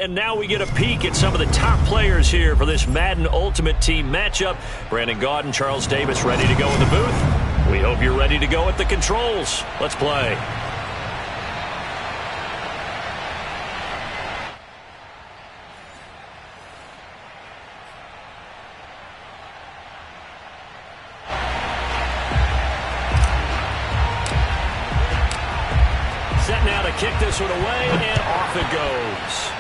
And now we get a peek at some of the top players here for this Madden Ultimate Team matchup. Brandon Gaudin, Charles Davis ready to go in the booth. We hope you're ready to go at the controls. Let's play. Set now to kick this one away, and off it goes.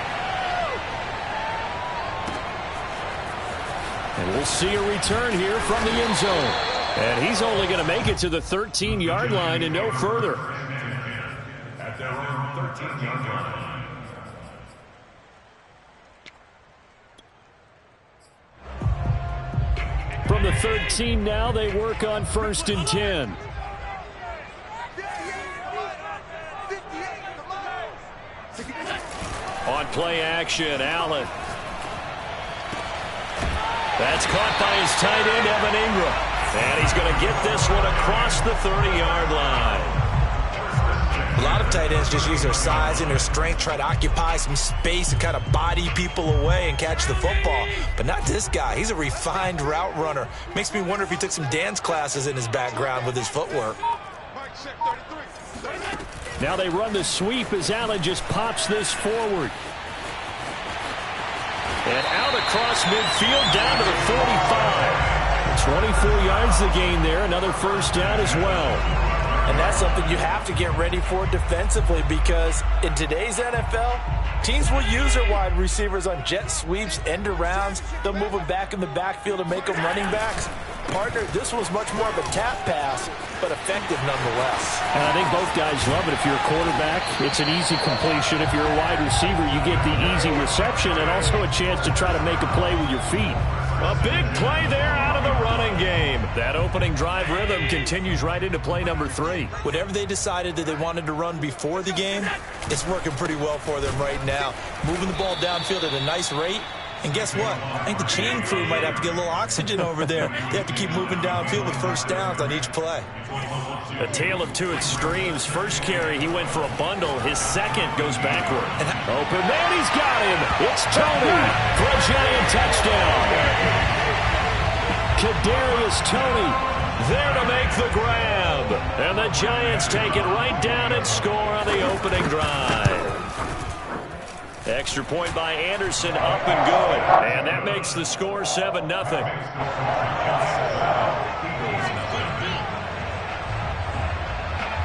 And we'll see a return here from the end zone. And he's only going to make it to the 13-yard line and no further. At their own 13-yard line. From the 13 now, they work on 1st and 10. On play action, Allen. That's caught by his tight end, Evan Ingram. And he's going to get this one across the 30-yard line. A lot of tight ends just use their size and their strength, try to occupy some space and kind of body people away and catch the football. But not this guy. He's a refined route runner. Makes me wonder if he took some dance classes in his background with his footwork. Now they run the sweep as Allen just pops this forward. And out across midfield down to the 45. 24 yards the gain there. Another first down as well. And that's something you have to get ready for defensively, because in today's NFL, teams will use their wide receivers on jet sweeps, end arounds. They'll move them back in the backfield and make them running backs. Partner, this was much more of a tap pass, but effective nonetheless. And I think both guys love it. If you're a quarterback, it's an easy completion. If you're a wide receiver, you get the easy reception and also a chance to try to make a play with your feet. A big play there out of the running game. That opening drive rhythm continues right into play number 3. Whatever they decided that they wanted to run before the game, it's working pretty well for them right now. Moving the ball downfield at a nice rate. And guess what? I think the chain crew might have to get a little oxygen over there. They have to keep moving downfield with first downs on each play. A tale of two extremes. First carry, he went for a bundle. His second goes backward. Open man, he's got him. It's Tony for a giant touchdown. Kadarius Toney there to make the grab. And the Giants take it right down and score on the opening drive. Extra point by Anderson, up and good. And that makes the score 7-0.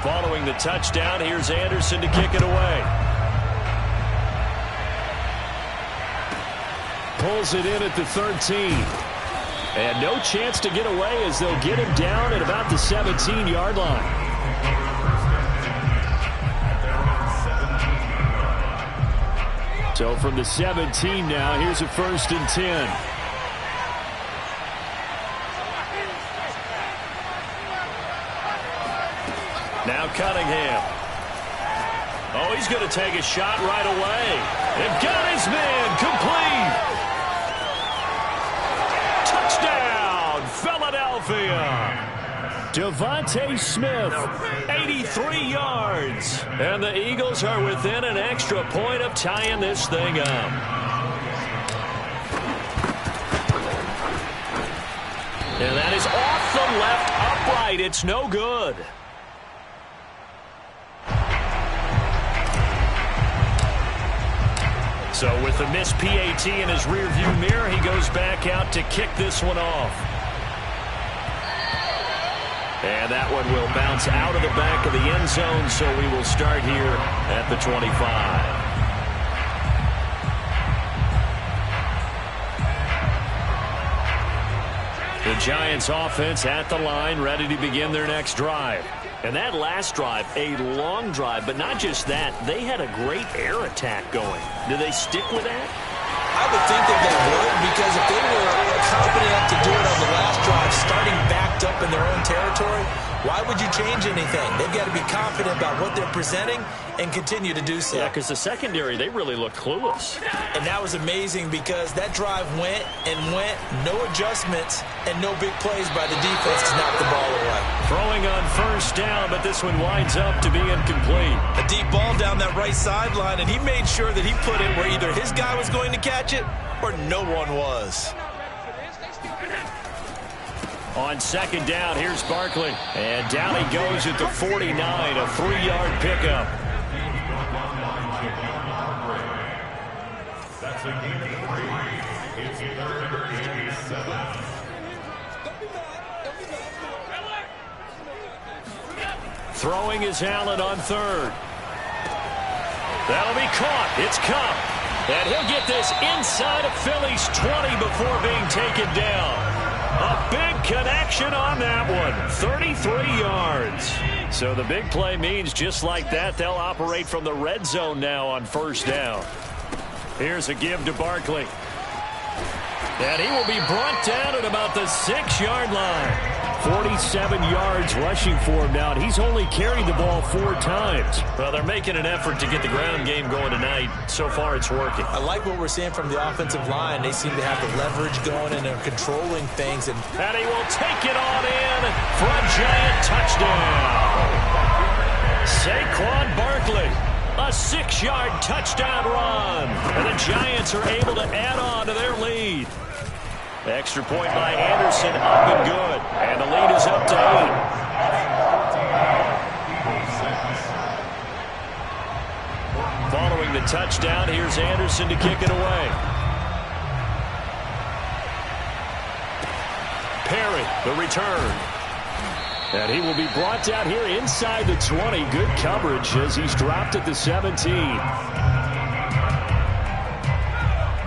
Following the touchdown, here's Anderson to kick it away. Pulls it in at the 13. And no chance to get away as they'll get him down at about the 17-yard line. So from the 17 now, here's a 1st and 10. Now Cunningham. Oh, he's going to take a shot right away. They've got his man complete. Touchdown, Philadelphia. Devontae Smith, 83 yards. And the Eagles are within an extra point of tying this thing up. And that is off the left upright. It's no good. So with the missed PAT in his rearview mirror, he goes back out to kick this one off. And that one will bounce out of the back of the end zone, so we will start here at the 25. The Giants offense at the line, ready to begin their next drive. And that last drive, a long drive, but not just that, they had a great air attack going. Do they stick with that? I would think that they would, because if they were confident enough to do it on the last drive, starting backed up in their own territory, why would you change anything? They've got to be confident about what they're presenting and continue to do so. Yeah, because the secondary, they really looked clueless. And that was amazing because that drive went and went, no adjustments, and no big plays by the defense to knock the ball away. Throwing on first down, but this one winds up to be incomplete. A deep ball down down that right sideline, and he made sure that he put it where either his guy was going to catch it or no one was. On second down, here's Barkley. And down he goes at the 49, a 3-yard pickup. That's a game of 3. It's third and 7. Throwing is Allen on third. That'll be caught. It's Cup. And he'll get this inside of Philly's 20 before being taken down. A big connection on that one. 33 yards. So the big play means just like that, they'll operate from the red zone now on first down. Here's a give to Barkley. And he will be brought down at about the 6-yard line. 47 yards rushing for him now, and he's only carried the ball 4 times. Well, they're making an effort to get the ground game going tonight. So far, it's working. I like what we're seeing from the offensive line. They seem to have the leverage going, and they're controlling things. And he will take it on in for a giant touchdown. Saquon Barkley, a 6-yard touchdown run. And the Giants are able to add on to their lead. Extra point by Anderson, up and good. And the lead is up to 8. Following the touchdown, here's Anderson to kick it away. Perry, the return. And he will be brought down here inside the 20. Good coverage as he's dropped at the 17.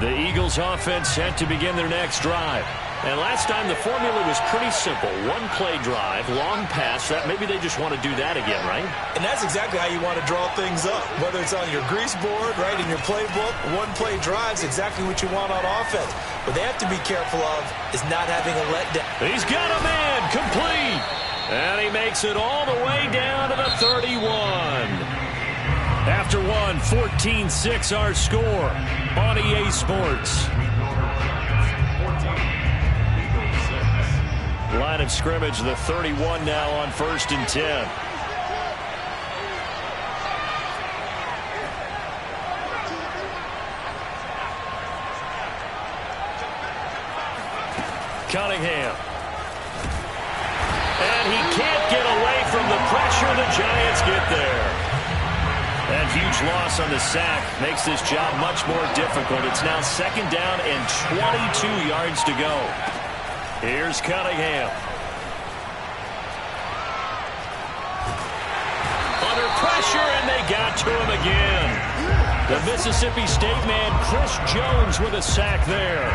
The Eagles offense set to begin their next drive. And last time the formula was pretty simple. 1-play drive, long pass. Maybe they just want to do that again, right? And that's exactly how you want to draw things up. Whether it's on your grease board, right, in your playbook, 1-play drive is exactly what you want on offense. What they have to be careful of is not having a letdown. He's got a man, complete. And he makes it all the way down to the 31. After one, 14-6 our score on EA Sports. Line of scrimmage, the 31 now on 1st and 10. Cunningham. And he can't get away from the pressure. The Giants get there. That huge loss on the sack makes this job much more difficult. It's now 2nd down and 22 yards to go. Here's Cunningham. Under pressure, and they got to him again. The Mississippi State man, Chris Jones, with a sack there.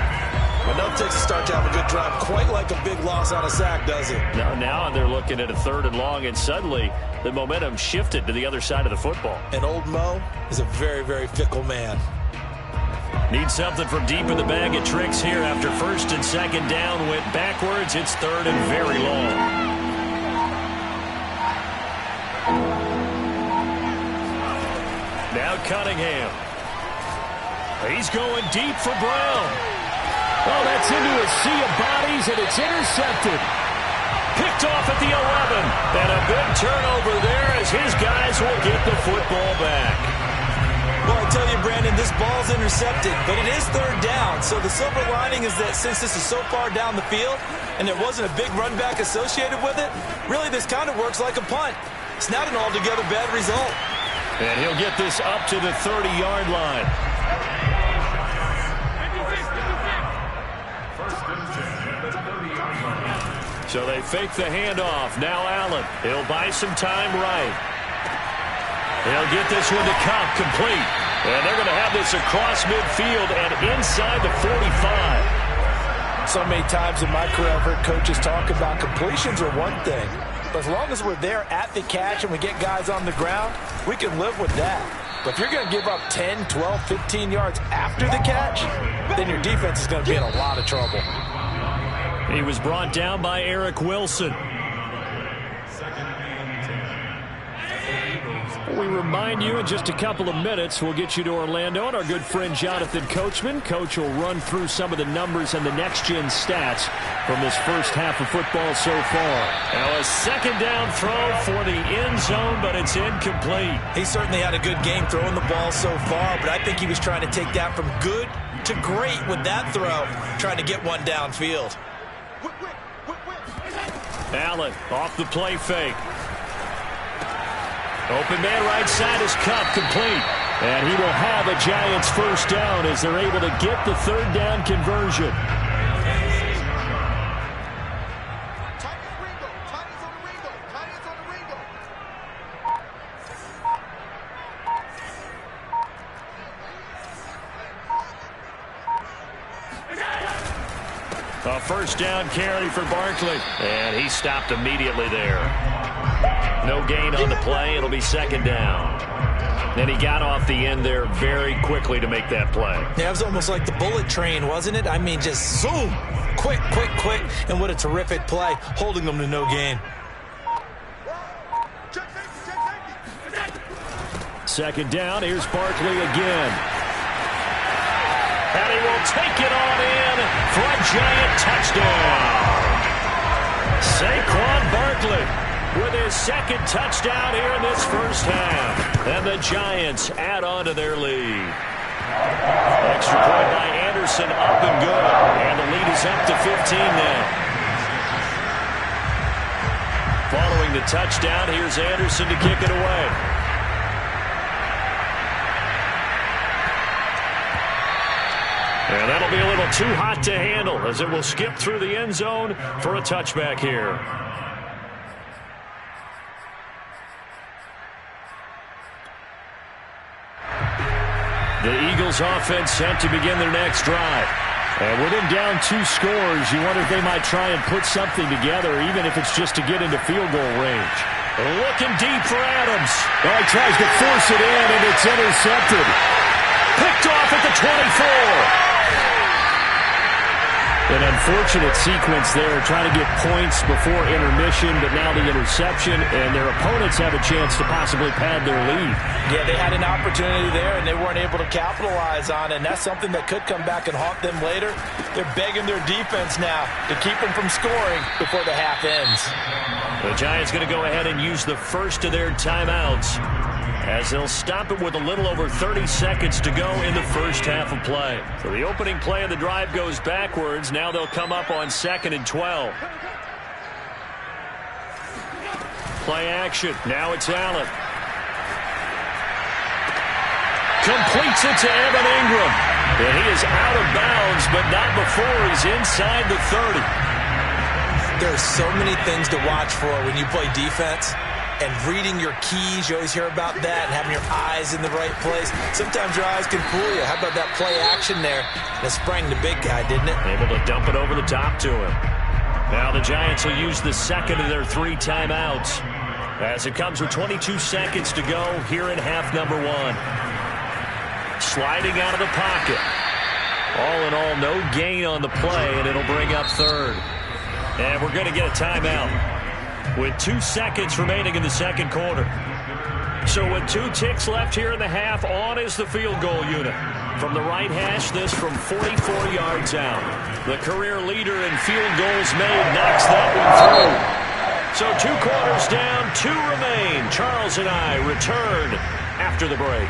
But no, it takes a start to have a good drive. Quite like a big loss on a sack, does it? No, now they're looking at a 3rd and long, and suddenly the momentum shifted to the other side of the football. And old Mo is a very, very fickle man. Need something from deep in the bag of tricks here after 1st and 2nd down. Went backwards. It's 3rd and very long. Now Cunningham. He's going deep for Brown. Oh, that's into a sea of bodies, and it's intercepted. Picked off at the 11. And a big turnover there as his guys will get the football back. Well, I tell you, Brandon, this ball's intercepted, but it is 3rd down. So the silver lining is that since this is so far down the field and there wasn't a big run back associated with it, really this kind of works like a punt. It's not an altogether bad result. And he'll get this up to the 30-yard line. So they fake the handoff. Now Allen. He'll buy some time right. He'll get this one to Cup, complete. And they're going to have this across midfield and inside the 45. So many times in my career I've heard coaches talk about completions are one thing. But as long as we're there at the catch and we get guys on the ground, we can live with that. But if you're going to give up 10, 12, 15 yards after the catch, then your defense is going to be in a lot of trouble. He was brought down by Eric Wilson. We remind you in just a couple of minutes, we'll get you to Orlando, and our good friend Jonathan Coachman. Coach will run through some of the numbers and the next-gen stats from this first half of football so far. Now a second down throw for the end zone, but it's incomplete. He certainly had a good game throwing the ball so far, but I think he was trying to take that from good to great with that throw, trying to get one downfield. Allen off the play fake. Open man right side is cut, complete. And he will have a Giants first down as they're able to get the third down conversion. A first down carry for Barkley. And he stopped immediately there. No gain on the play. It'll be second down. And he got off the end there very quickly to make that play. Yeah, it was almost like the bullet train, wasn't it? I mean, just zoom. Quick, quick, quick. And what a terrific play, holding them to no gain. Second down. Here's Barkley again. And he will take it on in for a Giant touchdown. Saquon Barkley with his second touchdown here in this first half. And the Giants add on to their lead. Extra point by Anderson, up and good. And the lead is up to 15 now. Following the touchdown, here's Anderson to kick it away. And that'll be a little too hot to handle as it will skip through the end zone for a touchback here. The Eagles offense set to begin their next drive. And with him down 2 scores, you wonder if they might try and put something together, even if it's just to get into field goal range. Looking deep for Adams. Oh, he tries to force it in, and it's intercepted. Picked off at the 24. An unfortunate sequence there, trying to get points before intermission, but now the interception, and their opponents have a chance to possibly pad their lead. Yeah, they had an opportunity there, and they weren't able to capitalize on it, and that's something that could come back and haunt them later. They're begging their defense now to keep them from scoring before the half ends. The Giants going to go ahead and use the first of their timeouts, as they'll stop it with a little over 30 seconds to go in the first half of play. So the opening play of the drive goes backwards. Now they'll come up on 2nd and 12. Play action. Now it's Allen. Completes it to Evan Ingram. And he is out of bounds, but not before he's inside the 30. There's so many things to watch for when you play defense. And reading your keys, you always hear about that, and having your eyes in the right place. Sometimes your eyes can fool you. How about that play action there? That sprang the big guy, didn't it? Able to dump it over the top to him. Now the Giants will use the second of their 3 timeouts, as it comes with 22 seconds to go here in half number 1. Sliding out of the pocket. All in all, no gain on the play, and it'll bring up 3rd. And we're going to get a timeout with 2 seconds remaining in the second quarter. So with 2 ticks left here in the half, on is the field goal unit. From the right hash, this from 44 yards out. The career leader in field goals made knocks that one through. So 2 quarters down, 2 remain. Charles and I return after the break.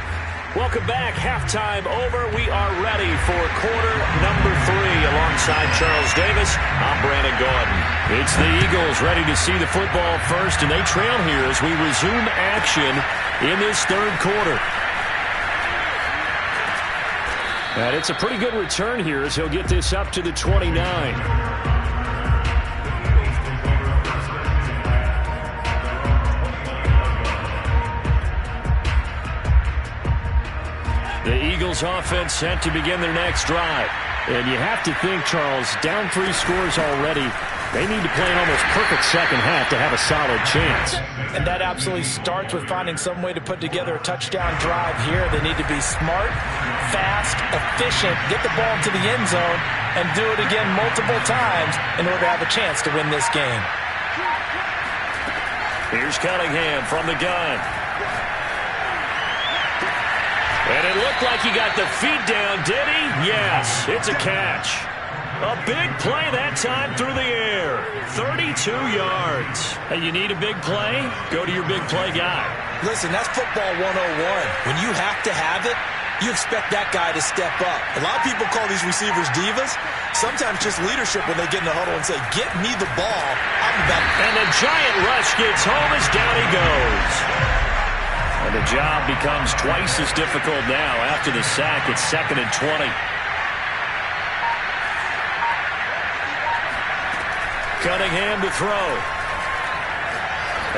Welcome back. Halftime over. We are ready for quarter number 3. Alongside Charles Davis, I'm Brandon Gordon. It's the Eagles ready to see the football first, and they trail here as we resume action in this 3rd quarter. And it's a pretty good return here as he'll get this up to the 29. The Eagles offense set to begin their next drive. And you have to think, Charles, down 3 scores already, they need to play an almost perfect second half to have a solid chance. And that absolutely starts with finding some way to put together a touchdown drive here. They need to be smart, fast, efficient, get the ball into the end zone, and do it again multiple times in order to have a chance to win this game. Here's Cunningham from the gun. It looked like he got the feet down, did he? Yes, it's a catch. A big play that time through the air. 32 yards. Hey, you need a big play? Go to your big play guy. Listen, that's football 101. When you have to have it, you expect that guy to step up. A lot of people call these receivers divas. Sometimes just leadership when they get in the huddle and say, get me the ball. I'm about it. And the giant rush gets home as down he goes. And the job becomes twice as difficult now after the sack. It's 2nd and 20. Cunningham to throw.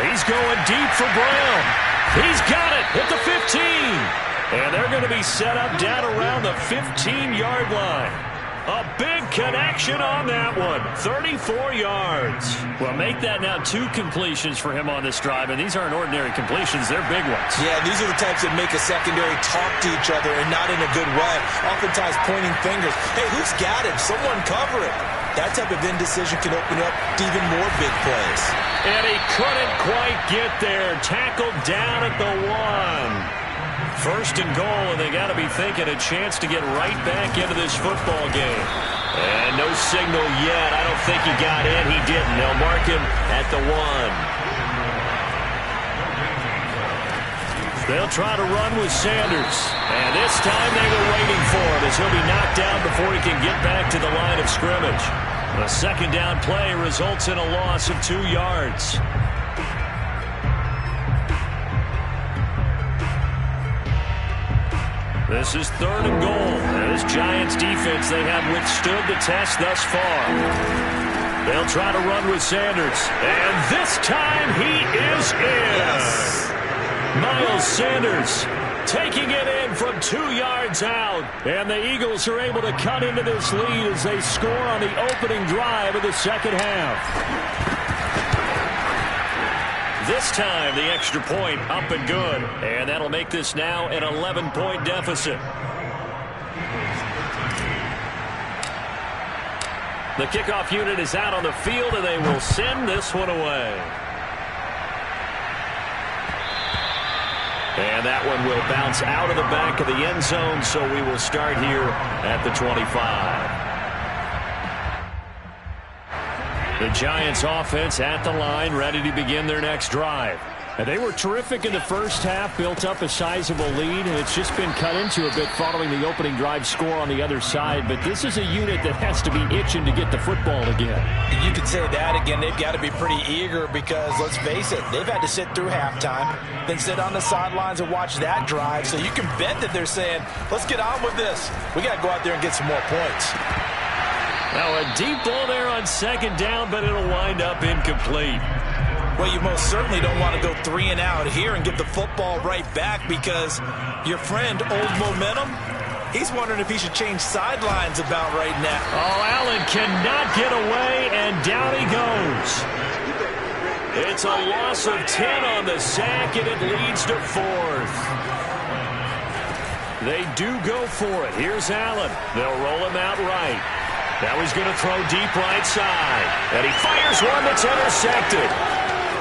He's going deep for Brown. He's got it at the 15. And they're going to be set up down around the 15-yard line. A big connection on that one. 34 yards. Well, make that now 2 completions for him on this drive, and these aren't ordinary completions. They're big ones. Yeah, these are the types that make a secondary talk to each other and not in a good way. Oftentimes pointing fingers. Hey, who's got him? Someone cover it. That type of indecision can open up to even more big plays. And he couldn't quite get there. Tackled down at the 1. 1st and goal, and they got to be thinking a chance to get right back into this football game. And no signal yet. I don't think he got in. He didn't. They'll mark him at the 1. They'll try to run with Sanders. And this time they were waiting for him as he'll be knocked down before he can get back to the line of scrimmage. A 2nd down play results in a loss of 2 yards. This is 3rd and goal. This Giants defense, they have withstood the test thus far. They'll try to run with Sanders. And this time he is in. Yes. Miles Sanders taking it in from 2 yards out. And the Eagles are able to cut into this lead as they score on the opening drive of the 2nd half. This time, the extra point up and good. And that'll make this now an 11-point deficit. The kickoff unit is out on the field, and they will send this one away. And that one will bounce out of the back of the end zone, so we will start here at the 25. The Giants offense at the line, ready to begin their next drive. And they were terrific in the first half, built up a sizable lead, and it's just been cut into a bit following the opening drive score on the other side. But this is a unit that has to be itching to get the football again. You could say that again. They've got to be pretty eager because, let's face it, they've had to sit through halftime, then sit on the sidelines and watch that drive. So you can bet that they're saying, let's get on with this. We got to go out there and get some more points. Now a deep ball there on 2nd down, but it'll wind up incomplete. Well, you most certainly don't want to go 3 and out here and give the football right back because your friend, Old Momentum, he's wondering if he should change sidelines about right now. Oh, Allen cannot get away, and down he goes. It's a loss of 10 on the sack, and it leads to 4th. They do go for it. Here's Allen. They'll roll him out right. Now he's going to throw deep right side. And he fires one that's intercepted.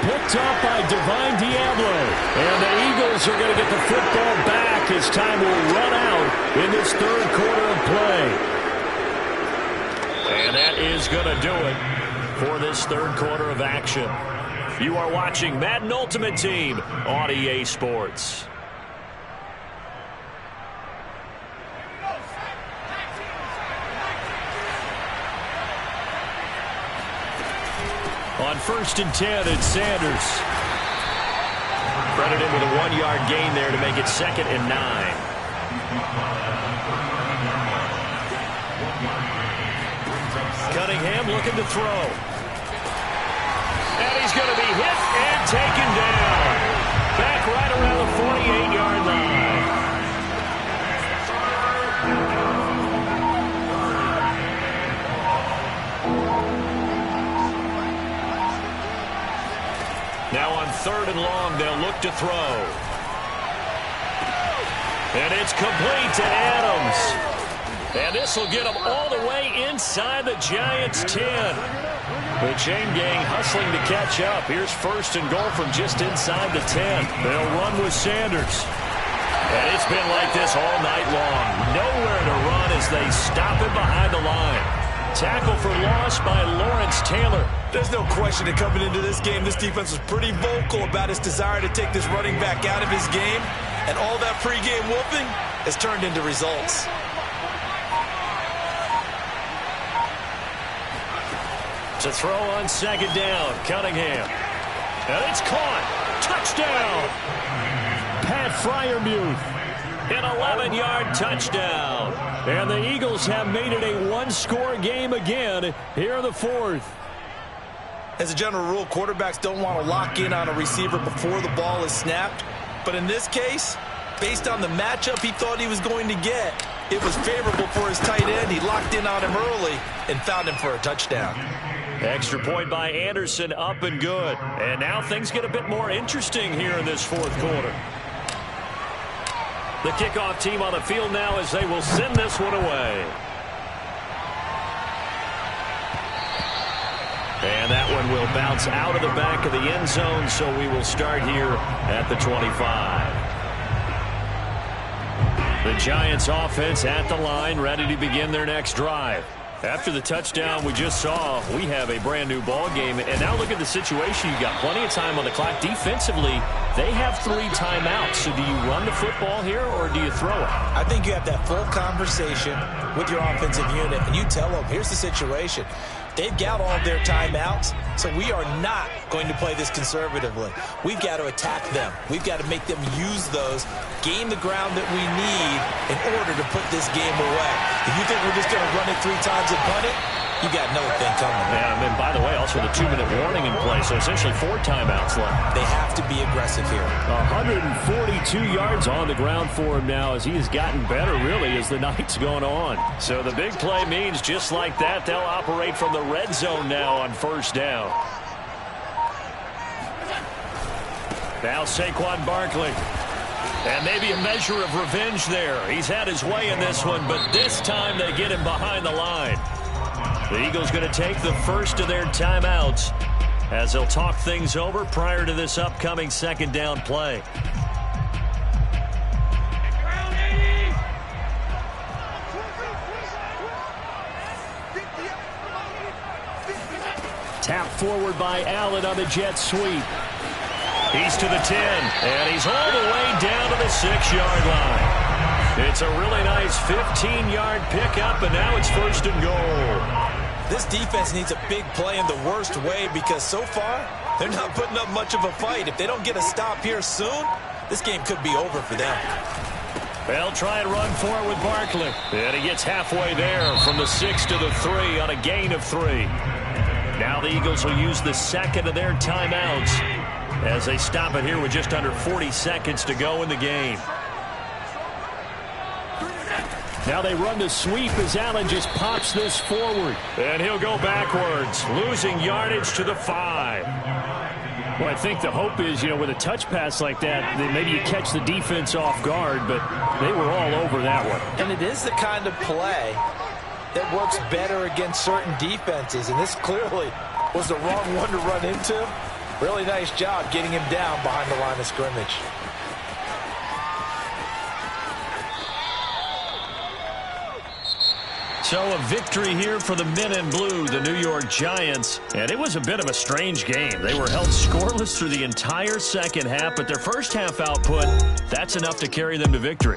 Picked off by Divine Diablo. And the Eagles are going to get the football back as time will run out in this 3rd quarter of play. And that is going to do it for this 3rd quarter of action. You are watching Madden Ultimate Team on EA Sports. On 1st and 10, it's Sanders. Credit him with a 1-yard gain there to make it 2nd and 9. Cunningham looking to throw. And he's going to be hit and taken down. Back right around the 48-yard line. Now on 3rd and long, they'll look to throw. And it's complete to Adams. And this will get them all the way inside the Giants' 10. The chain gang hustling to catch up. Here's 1st and goal from just inside the 10. They'll run with Sanders. And it's been like this all night long. Nowhere to run as they stop him behind the line. Tackle for loss by Lawrence Taylor. There's no question that coming into this game, this defense was pretty vocal about its desire to take this running back out of his game. And all that pregame whooping has turned into results. To throw on second down, Cunningham. And it's caught. Touchdown. Pat Freiermuth. An 11-yard touchdown. And the Eagles have made it a one-score game again here in the fourth. As a general rule, quarterbacks don't want to lock in on a receiver before the ball is snapped. But in this case, based on the matchup he thought he was going to get, it was favorable for his tight end. He locked in on him early and found him for a touchdown. Extra point by Anderson, up and good. And now things get a bit more interesting here in this fourth quarter. The kickoff team on the field now as they will send this one away. And that one will bounce out of the back of the end zone, so we will start here at the 25. The Giants offense at the line, ready to begin their next drive. After the touchdown we just saw, we have a brand new ball game. And now look at the situation. You've got plenty of time on the clock. Defensively, they have 3 timeouts. So do you run the football here or do you throw it? I think you have that full conversation with your offensive unit, and you tell them, here's the situation. They've got all of their timeouts, so we are not going to play this conservatively. We've got to attack them. We've got to make them use those, gain the ground that we need in order to put this game away. If you think we're just going to run it 3 times and punt it, you got another thing coming. Yeah, and then, by the way, also the 2-minute warning in play, so essentially 4 timeouts left. They have to be aggressive here. 142 yards on the ground for him now as he has gotten better, really, as the night's gone on. So the big play means just like that, they'll operate from the red zone now on first down. Now Saquon Barkley. And maybe a measure of revenge there. He's had his way in this one, but this time they get him behind the line. The Eagles going to take the first of their timeouts as they'll talk things over prior to this upcoming second down play. Tap forward by Allen on the jet sweep. He's to the 10, and he's all the way down to the 6-yard line. It's a really nice 15-yard pickup, and now it's first and goal. This defense needs a big play in the worst way because so far, they're not putting up much of a fight. If they don't get a stop here soon, this game could be over for them. They'll try and run for it with Barkley. And he gets halfway there from the 6 to the 3 on a gain of 3. Now the Eagles will use the second of their timeouts as they stop it here with just under 40 seconds to go in the game. Now they run the sweep as Allen just pops this forward. And he'll go backwards, losing yardage to the 5. Well, I think the hope is, with a touch pass like that, that maybe you catch the defense off guard, but they were all over that one. And it is the kind of play that works better against certain defenses, and this clearly was the wrong one to run into. Really nice job getting him down behind the line of scrimmage. So a victory here for the men in blue, the New York Giants. And it was a bit of a strange game. They were held scoreless through the entire second half, but their first half output, that's enough to carry them to victory.